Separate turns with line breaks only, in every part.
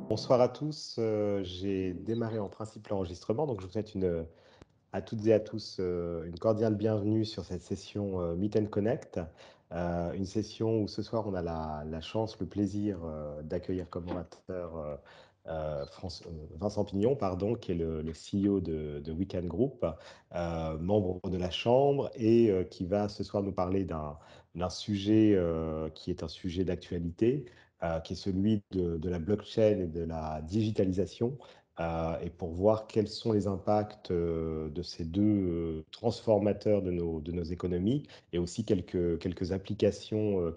Bonsoir à tous. J'ai démarré en principe l'enregistrement, donc je vous souhaite à toutes et à tous une cordiale bienvenue sur cette session Meet and Connect, une session où ce soir on a la chance, le plaisir d'accueillir comme orateur Vincent Pignon, pardon, qui est le CEO de Weekend Group, membre de la Chambre et qui va ce soir nous parler d'un sujet qui est un sujet d'actualité, qui est celui de la blockchain et de la digitalisation, et pour voir quels sont les impacts de ces deux transformateurs de nos économies, et aussi quelques applications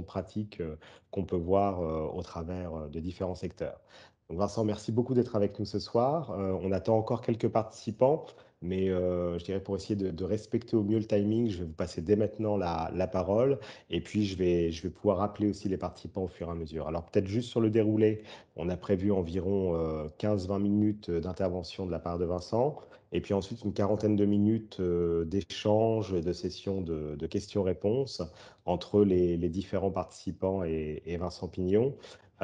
pratiques qu'on peut voir au travers de différents secteurs. Donc Vincent, merci beaucoup d'être avec nous ce soir. On attend encore quelques participants, mais je dirais pour essayer de respecter au mieux le timing, je vais vous passer dès maintenant la parole, et puis je vais pouvoir rappeler aussi les participants au fur et à mesure. Alors peut-être juste sur le déroulé, on a prévu environ 15-20 minutes d'intervention de la part de Vincent, et puis ensuite une quarantaine de minutes d'échange, de session de questions-réponses entre les différents participants et Vincent Pignon.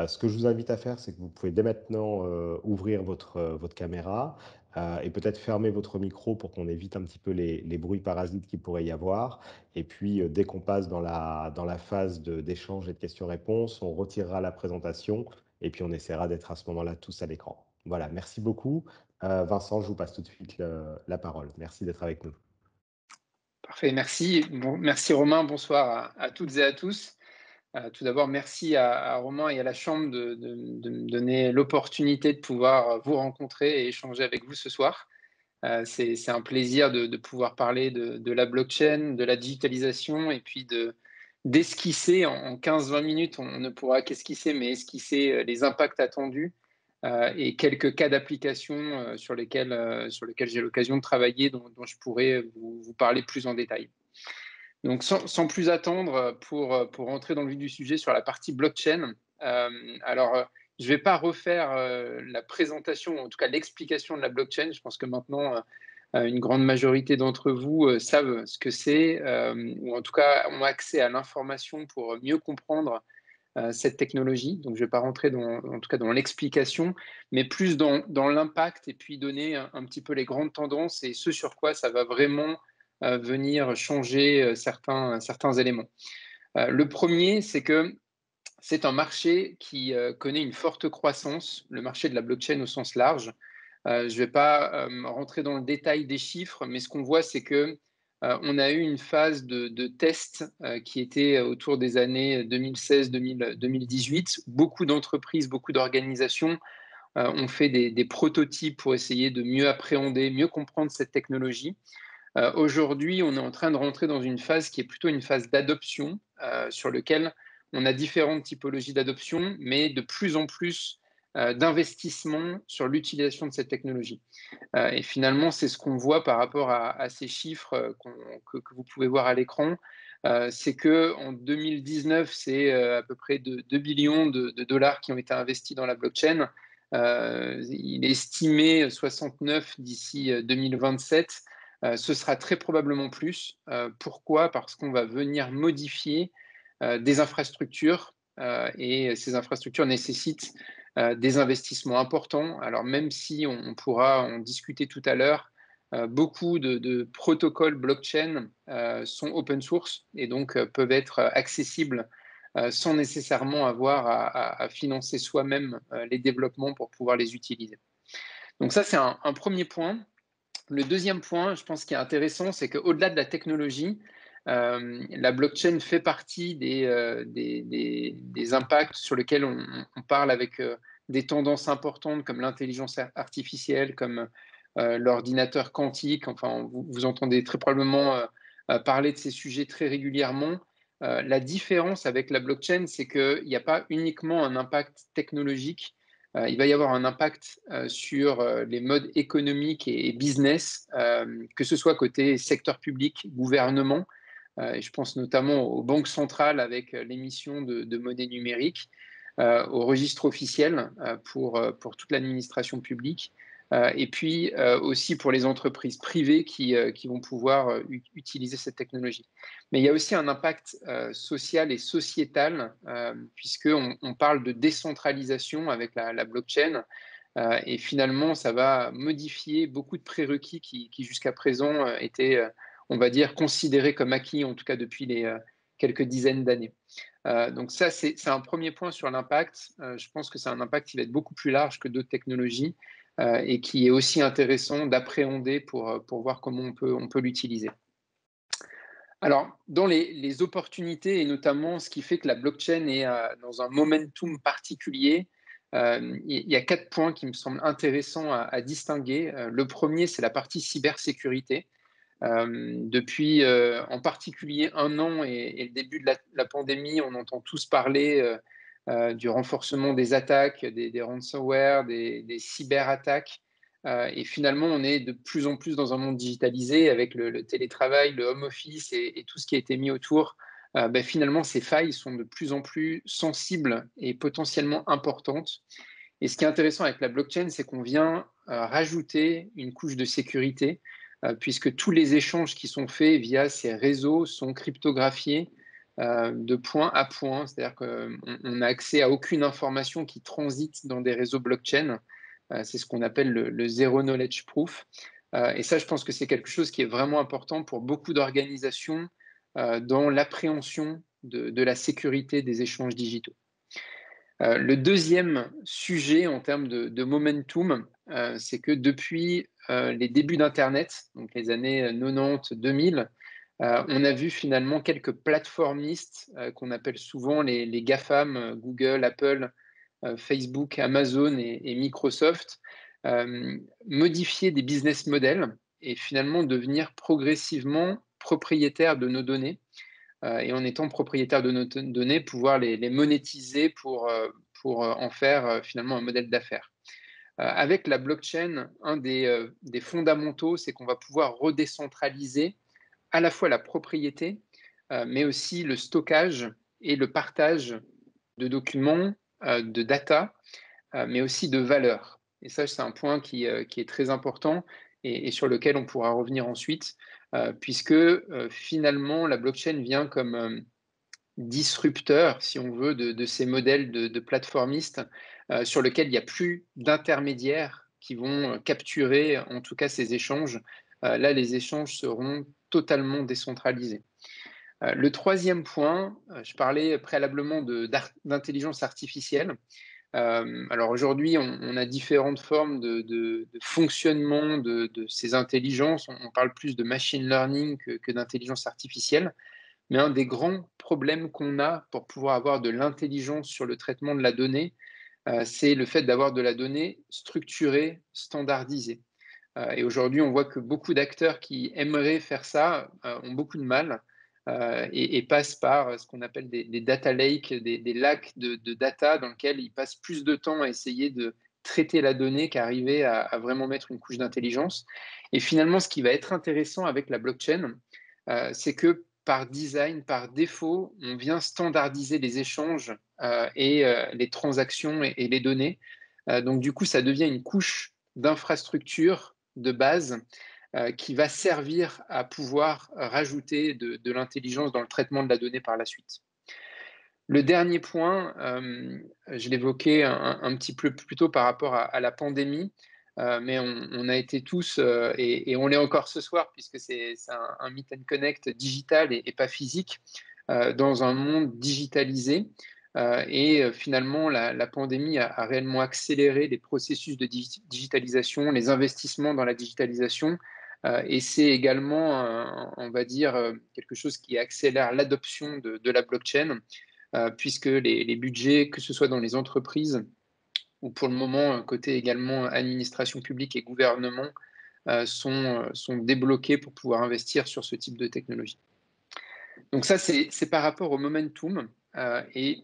Ce que je vous invite à faire, c'est que vous pouvez dès maintenant ouvrir votre caméra et peut-être fermer votre micro pour qu'on évite un petit peu les bruits parasites qu'il pourrait y avoir. Et puis, dès qu'on passe dans la phase d'échange et de questions-réponses, on retirera la présentation et puis on essaiera d'être à ce moment-là tous à l'écran. Voilà, merci beaucoup. Vincent, je vous passe tout de suite la parole. Merci d'être avec nous.
Parfait, merci. Bon, merci Romain, bonsoir à toutes et à tous. Tout d'abord, merci à Romain et à la Chambre de me donner l'opportunité de pouvoir vous rencontrer et échanger avec vous ce soir. C'est un plaisir de pouvoir parler de la blockchain, de la digitalisation et puis d'esquisser en 15-20 minutes. On ne pourra qu'esquisser, mais esquisser les impacts attendus et quelques cas d'application sur lesquels j'ai l'occasion de travailler, dont je pourrais vous parler plus en détail. Donc, sans plus attendre, pour rentrer dans le vif du sujet sur la partie blockchain, je ne vais pas refaire la présentation, en tout cas l'explication de la blockchain. Je pense que maintenant, une grande majorité d'entre vous savent ce que c'est, ou en tout cas ont accès à l'information pour mieux comprendre cette technologie. Donc, je ne vais pas rentrer en tout cas dans l'explication, mais plus dans l'impact et puis donner un petit peu les grandes tendances et ce sur quoi ça va vraiment venir changer certains éléments. Le premier, c'est que c'est un marché qui connaît une forte croissance, le marché de la blockchain au sens large. Je ne vais pas rentrer dans le détail des chiffres, mais ce qu'on voit, c'est que on a eu une phase de test qui était autour des années 2016-2018. Beaucoup d'entreprises, beaucoup d'organisations ont fait des prototypes pour essayer de mieux appréhender, mieux comprendre cette technologie. Aujourd'hui, on est en train de rentrer dans une phase qui est plutôt une phase d'adoption, sur lequel on a différentes typologies d'adoption, mais de plus en plus d'investissement sur l'utilisation de cette technologie. Et finalement, c'est ce qu'on voit par rapport à ces chiffres que vous pouvez voir à l'écran. C'est qu'en 2019, c'est à peu près 2 billions de dollars qui ont été investis dans la blockchain. Il est estimé 69 d'ici 2027. Ce sera très probablement plus. Pourquoi? Parce qu'on va venir modifier des infrastructures et ces infrastructures nécessitent des investissements importants. Alors même si on pourra en discuter tout à l'heure, beaucoup de protocoles blockchain sont open source et donc peuvent être accessibles sans nécessairement avoir à financer soi-même les développements pour pouvoir les utiliser. Donc ça, c'est un premier point. Le deuxième point, je pense, qui est intéressant, c'est qu'au-delà de la technologie, la blockchain fait partie des impacts sur lesquels on parle avec des tendances importantes comme l'intelligence artificielle, comme l'ordinateur quantique. Enfin, vous entendez très probablement parler de ces sujets très régulièrement. La différence avec la blockchain, c'est qu'il n'y a pas uniquement un impact technologique, il va y avoir un impact sur les modes économiques et business, que ce soit côté secteur public, gouvernement, et je pense notamment aux banques centrales avec l'émission de monnaie numérique, au registre officiel pour toute l'administration publique, et puis aussi pour les entreprises privées qui vont pouvoir utiliser cette technologie. Mais il y a aussi un impact social et sociétal, puisqu'on parle de décentralisation avec la blockchain. Et finalement, ça va modifier beaucoup de prérequis qui jusqu'à présent étaient, on va dire, considérés comme acquis, en tout cas depuis les quelques dizaines d'années. Donc ça, c'est un premier point sur l'impact. Je pense que c'est un impact qui va être beaucoup plus large que d'autres technologies et qui est aussi intéressant d'appréhender pour voir comment on peut l'utiliser. Alors, dans les opportunités et notamment ce qui fait que la blockchain est dans un momentum particulier, il y a 4 points qui me semblent intéressants à distinguer. Le premier, c'est la partie cybersécurité. Depuis, en particulier 1 an et le début de la pandémie, on entend tous parler, du renforcement des attaques, des ransomware, des cyberattaques, et finalement, on est de plus en plus dans un monde digitalisé avec le télétravail, le home office et tout ce qui a été mis autour. Finalement, ces failles sont de plus en plus sensibles et potentiellement importantes. Et ce qui est intéressant avec la blockchain, c'est qu'on vient rajouter une couche de sécurité, puisque tous les échanges qui sont faits via ces réseaux sont cryptographiés de point à point. C'est-à-dire qu'on n'a accès à aucune information qui transite dans des réseaux blockchain. C'est ce qu'on appelle le Zero Knowledge Proof. Et ça, je pense que c'est quelque chose qui est vraiment important pour beaucoup d'organisations dans l'appréhension de la sécurité des échanges digitaux. Le deuxième sujet en termes de momentum, c'est que depuis les débuts d'Internet, donc les années 90-2000, on a vu finalement quelques plateformistes qu'on appelle souvent les GAFAM, Google, Apple, Facebook, Amazon et Microsoft, modifier des business models et finalement devenir progressivement propriétaires de nos données et en étant propriétaire de nos données, pouvoir les monétiser pour en faire finalement un modèle d'affaires. Avec la blockchain, un des fondamentaux, c'est qu'on va pouvoir redécentraliser à la fois la propriété, mais aussi le stockage et le partage de documents, de data, mais aussi de valeurs. Et ça, c'est un point qui est très important et sur lequel on pourra revenir ensuite, puisque finalement, la blockchain vient comme disrupteur, si on veut, de ces modèles de plateformistes sur lesquels il n'y a plus d'intermédiaires qui vont capturer, en tout cas, ces échanges. Là, les échanges seront totalement décentralisés. Le troisième point, je parlais préalablement d'intelligence artificielle. Alors aujourd'hui, on a différentes formes de fonctionnement de ces intelligences. On parle plus de machine learning que d'intelligence artificielle. Mais un des grands problèmes qu'on a pour pouvoir avoir de l'intelligence sur le traitement de la donnée, c'est le fait d'avoir de la donnée structurée, standardisée. Et aujourd'hui, on voit que beaucoup d'acteurs qui aimeraient faire ça ont beaucoup de mal et passent par ce qu'on appelle des data lakes, des lacs de data dans lesquels ils passent plus de temps à essayer de traiter la donnée qu'à arriver à vraiment mettre une couche d'intelligence. Et finalement, ce qui va être intéressant avec la blockchain, c'est que par design, par défaut, on vient standardiser les échanges et les transactions et les données. Donc du coup, ça devient une couche d'infrastructure de base qui va servir à pouvoir rajouter de l'intelligence dans le traitement de la donnée par la suite. Le dernier point, je l'évoquais un petit peu plus tôt par rapport à la pandémie, mais on a été tous, et on l'est encore ce soir, puisque c'est un meet and connect digital et pas physique, dans un monde digitalisé. Et finalement, la pandémie a réellement accéléré les processus de digitalisation, les investissements dans la digitalisation. Et c'est également, on va dire, quelque chose qui accélère l'adoption de la blockchain puisque les budgets, que ce soit dans les entreprises ou pour le moment côté également administration publique et gouvernement, sont débloqués pour pouvoir investir sur ce type de technologie. Donc ça, c'est par rapport au momentum. Et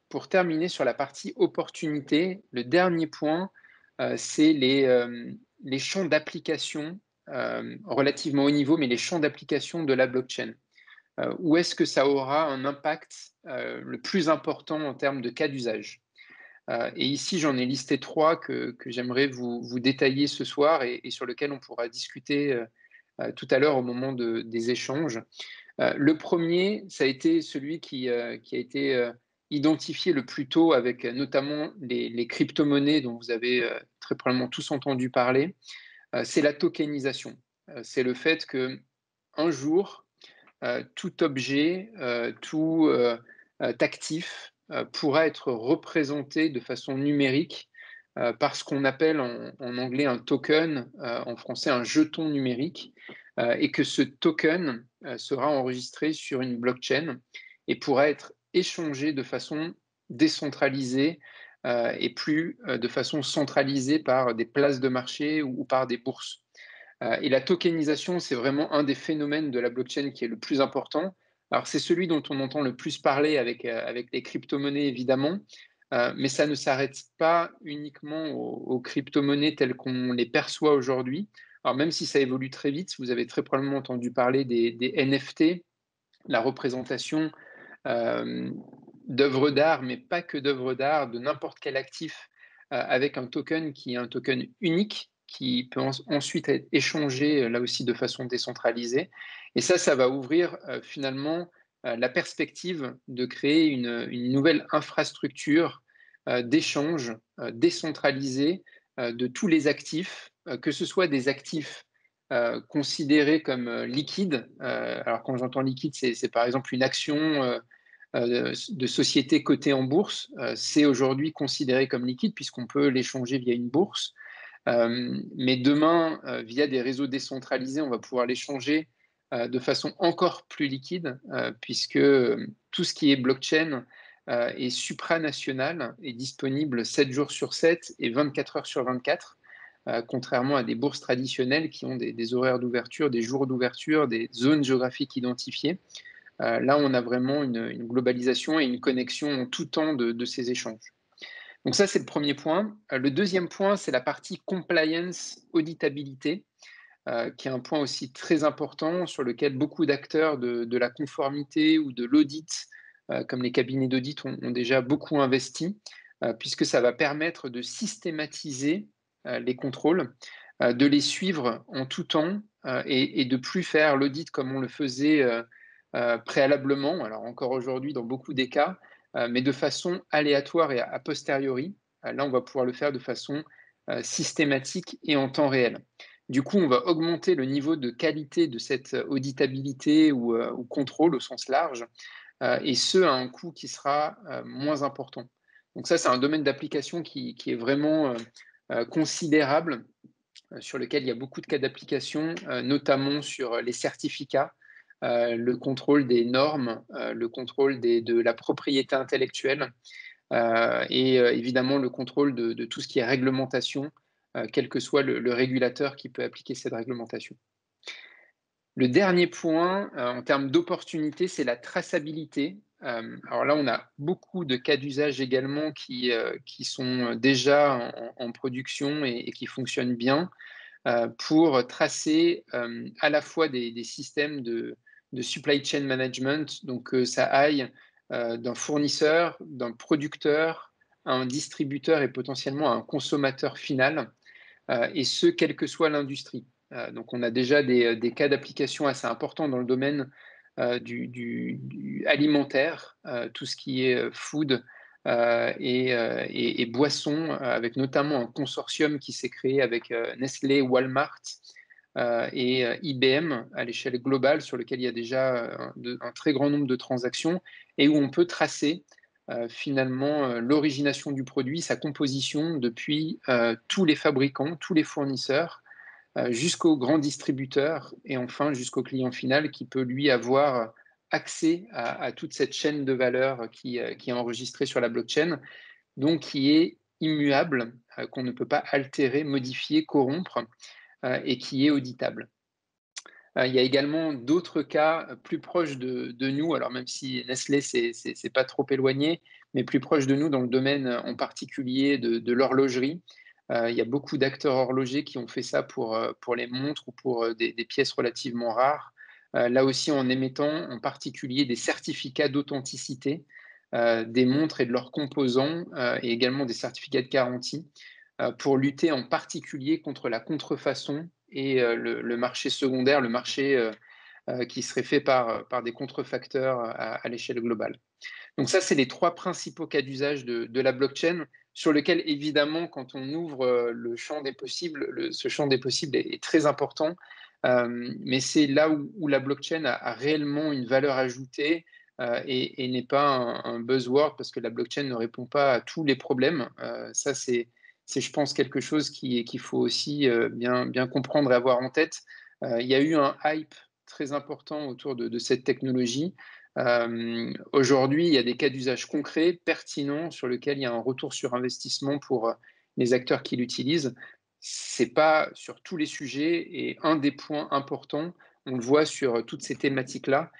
pour terminer sur la partie opportunité, le dernier point, c'est les champs d'application relativement haut niveau, mais les champs d'application de la blockchain. Où est-ce que ça aura un impact le plus important en termes de cas d'usage? Et ici, j'en ai listé 3 que j'aimerais vous détailler ce soir et sur lequel on pourra discuter, tout à l'heure au moment des échanges. Le premier, ça a été celui qui a été, identifié le plus tôt avec, notamment les cryptomonnaies dont vous avez, très probablement tous entendu parler, c'est la tokenisation. C'est le fait qu'un jour, tout objet, tout actif, pourra être représenté de façon numérique, par ce qu'on appelle en anglais un token, en français un jeton numérique, et que ce token, sera enregistré sur une blockchain et pourra être échangé de façon décentralisée, et plus, de façon centralisée par des places de marché ou par des bourses. Et la tokenisation, c'est vraiment un des phénomènes de la blockchain qui est le plus important. Alors, c'est celui dont on entend le plus parler avec les crypto-monnaies, évidemment, mais ça ne s'arrête pas uniquement aux crypto-monnaies telles qu'on les perçoit aujourd'hui. Alors, même si ça évolue très vite, vous avez très probablement entendu parler des NFT, la représentation euh, d'œuvres d'art, mais pas que d'œuvres d'art, de n'importe quel actif, avec un token qui est un token unique, qui peut ensuite être échangé là aussi de façon décentralisée. Et ça va ouvrir finalement la perspective de créer une nouvelle infrastructure d'échange décentralisée de tous les actifs, que ce soit des actifs considérés comme liquides. Alors quand j'entends liquide, c'est par exemple une action de sociétés cotées en bourse. C'est aujourd'hui considéré comme liquide puisqu'on peut l'échanger via une bourse. Mais demain, via des réseaux décentralisés, on va pouvoir l'échanger de façon encore plus liquide, puisque tout ce qui est blockchain est supranational, est disponible 7 jours sur 7 et 24 heures sur 24, contrairement à des bourses traditionnelles qui ont des horaires d'ouverture, des jours d'ouverture, des zones géographiques identifiées. Là, on a vraiment une globalisation et une connexion en tout temps de ces échanges. Donc ça, c'est le premier point. Le deuxième point, c'est la partie compliance, auditabilité, qui est un point aussi très important sur lequel beaucoup d'acteurs de la conformité ou de l'audit, comme les cabinets d'audit, ont déjà beaucoup investi, puisque ça va permettre de systématiser les contrôles, de les suivre en tout temps, et de plus faire l'audit comme on le faisait préalablement, alors encore aujourd'hui dans beaucoup des cas, mais de façon aléatoire et a posteriori. Là, on va pouvoir le faire de façon systématique et en temps réel. Du coup, on va augmenter le niveau de qualité de cette auditabilité ou contrôle au sens large, et ce, à un coût qui sera moins important. Donc ça, c'est un domaine d'application qui est vraiment considérable, sur lequel il y a beaucoup de cas d'application, notamment sur les certificats, le contrôle des normes, le contrôle de la propriété intellectuelle, et évidemment le contrôle de tout ce qui est réglementation, quel que soit le régulateur qui peut appliquer cette réglementation. Le dernier point, en termes d'opportunité, c'est la traçabilité. Alors là, on a beaucoup de cas d'usage également qui sont déjà en production et qui fonctionnent bien, pour tracer à la fois des systèmes de supply chain management, donc que ça aille d'un fournisseur, d'un producteur, à un distributeur et potentiellement à un consommateur final, et ce, quelle que soit l'industrie. Donc on a déjà des cas d'application assez importants dans le domaine du alimentaire, tout ce qui est food et boissons, avec notamment un consortium qui s'est créé avec Nestlé, Walmart et IBM à l'échelle globale, sur lequel il y a déjà un très grand nombre de transactions et où on peut tracer finalement l'origination du produit, sa composition depuis tous les fabricants, tous les fournisseurs, jusqu'au grand distributeur et enfin jusqu'au client final qui peut lui avoir accès à toute cette chaîne de valeur qui est enregistrée sur la blockchain, donc qui est immuable, qu'on ne peut pas altérer, modifier, corrompre, et qui est auditable. Il y a également d'autres cas plus proches de nous, alors même si Nestlé, c'est pas trop éloigné, mais plus proche de nous dans le domaine en particulier de l'horlogerie. Il y a beaucoup d'acteurs horlogers qui ont fait ça pour les montres ou pour des pièces relativement rares. Là aussi, en émettant en particulier des certificats d'authenticité, des montres et de leurs composants, et également des certificats de garantie, pour lutter en particulier contre la contrefaçon et le marché secondaire, le marché qui serait fait par des contrefacteurs à l'échelle globale. Donc ça, c'est les 3 principaux cas d'usage de la blockchain sur lequel évidemment quand on ouvre, le champ des possibles, ce champ des possibles est très important, mais c'est là où la blockchain a réellement une valeur ajoutée, et n'est pas un buzzword parce que la blockchain ne répond pas à tous les problèmes. Ça c'est je pense quelque chose qu'il faut aussi, bien comprendre et avoir en tête. Il y a eu un hype très important autour de cette technologie. Aujourd'hui, il y a des cas d'usage concrets, pertinents, sur lesquels il y a un retour sur investissement pour les acteurs qui l'utilisent. C'est pas sur tous les sujets et un des points importants, on le voit sur toutes ces thématiques-là,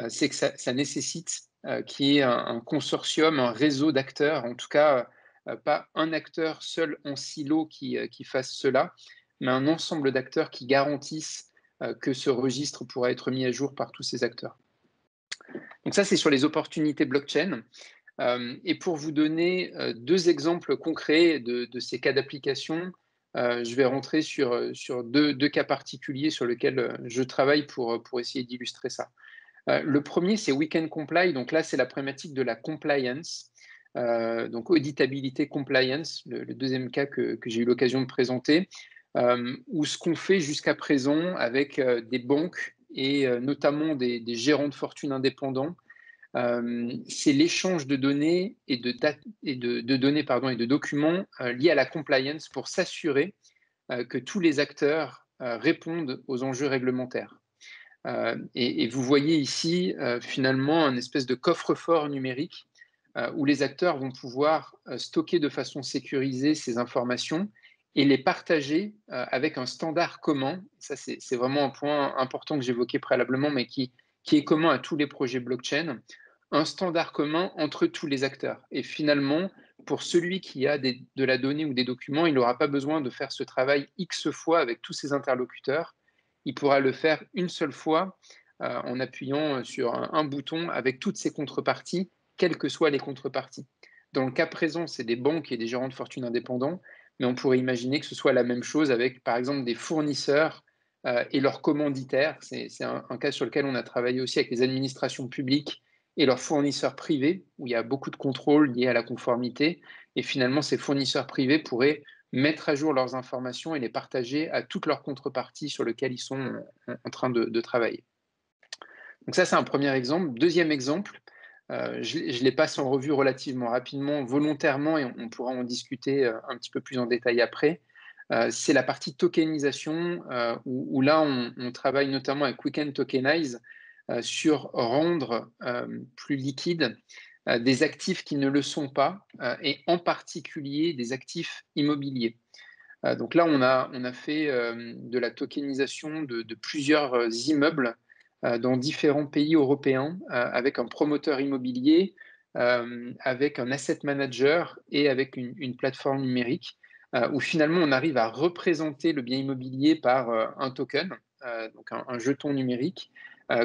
c'est que ça nécessite qu'il y ait un consortium, un réseau d'acteurs, en tout cas, pas un acteur seul en silo qui fasse cela, mais un ensemble d'acteurs qui garantissent que ce registre pourra être mis à jour par tous ces acteurs. Donc ça, c'est sur les opportunités blockchain. Et pour vous donner 2 exemples concrets de ces cas d'application, je vais rentrer sur 2 cas particuliers sur lesquels je travaille pour essayer d'illustrer ça. Le premier, c'est Weekend Comply. Donc là, c'est la problématique de la compliance, donc auditabilité compliance, le deuxième cas que j'ai eu l'occasion de présenter, où ce qu'on fait jusqu'à présent avec des banques et notamment des gérants de fortune indépendants, c'est l'échange de données et de données pardon, et de documents liés à la compliance pour s'assurer que tous les acteurs répondent aux enjeux réglementaires. Et vous voyez ici finalement un espèce de coffre-fort numérique où les acteurs vont pouvoir stocker de façon sécurisée ces informations et les partager avec un standard commun. Ça, c'est vraiment un point important que j'évoquais préalablement, mais qui est commun à tous les projets blockchain. Un standard commun entre tous les acteurs. Et finalement, pour celui qui a de la donnée ou des documents, il n'aura pas besoin de faire ce travail X fois avec tous ses interlocuteurs. Il pourra le faire une seule fois en appuyant sur un bouton avec toutes ses contreparties, quelles que soient les contreparties. Dans le cas présent, c'est des banques et des gérants de fortune indépendants, mais on pourrait imaginer que ce soit la même chose avec, par exemple, des fournisseurs et leurs commanditaires. C'est un cas sur lequel on a travaillé aussi avec les administrations publiques et leurs fournisseurs privés, où il y a beaucoup de contrôles liés à la conformité. Et finalement, ces fournisseurs privés pourraient mettre à jour leurs informations et les partager à toutes leurs contreparties sur lesquelles ils sont en train de travailler. Donc ça, c'est un premier exemple. Deuxième exemple, je les passe en revue relativement rapidement, volontairement, et on pourra en discuter un petit peu plus en détail après. C'est la partie tokenisation, où là, on travaille notamment avec Weekend Tokenize sur rendre plus liquide des actifs qui ne le sont pas, et en particulier des actifs immobiliers. Donc là, on a fait de la tokenisation de plusieurs immeubles dans différents pays européens avec un promoteur immobilier, avec un asset manager et avec une plateforme numérique où finalement on arrive à représenter le bien immobilier par un token, donc un jeton numérique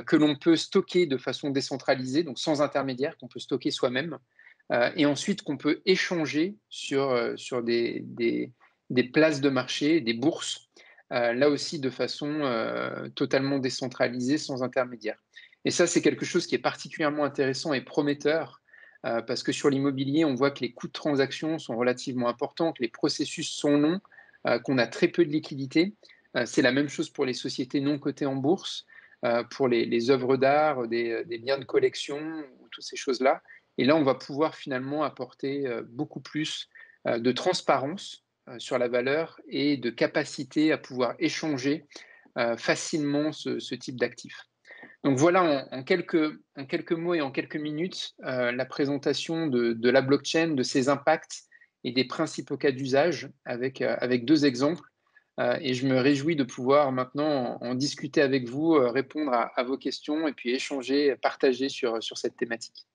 que l'on peut stocker de façon décentralisée, donc sans intermédiaire, qu'on peut stocker soi-même, et ensuite qu'on peut échanger sur des places de marché, des bourses, là aussi de façon totalement décentralisée, sans intermédiaire. Et ça, c'est quelque chose qui est particulièrement intéressant et prometteur, parce que sur l'immobilier, on voit que les coûts de transaction sont relativement importants, que les processus sont longs, qu'on a très peu de liquidités. C'est la même chose pour les sociétés non cotées en bourse, pour les œuvres d'art, des biens de collection, ou toutes ces choses-là. Et là, on va pouvoir finalement apporter beaucoup plus de transparence sur la valeur et de capacité à pouvoir échanger facilement ce type d'actifs. Donc voilà en quelques mots et en quelques minutes la présentation de la blockchain, de ses impacts et des principaux cas d'usage avec 2 exemples. Et je me réjouis de pouvoir maintenant en discuter avec vous, répondre à vos questions et puis échanger, partager sur cette thématique.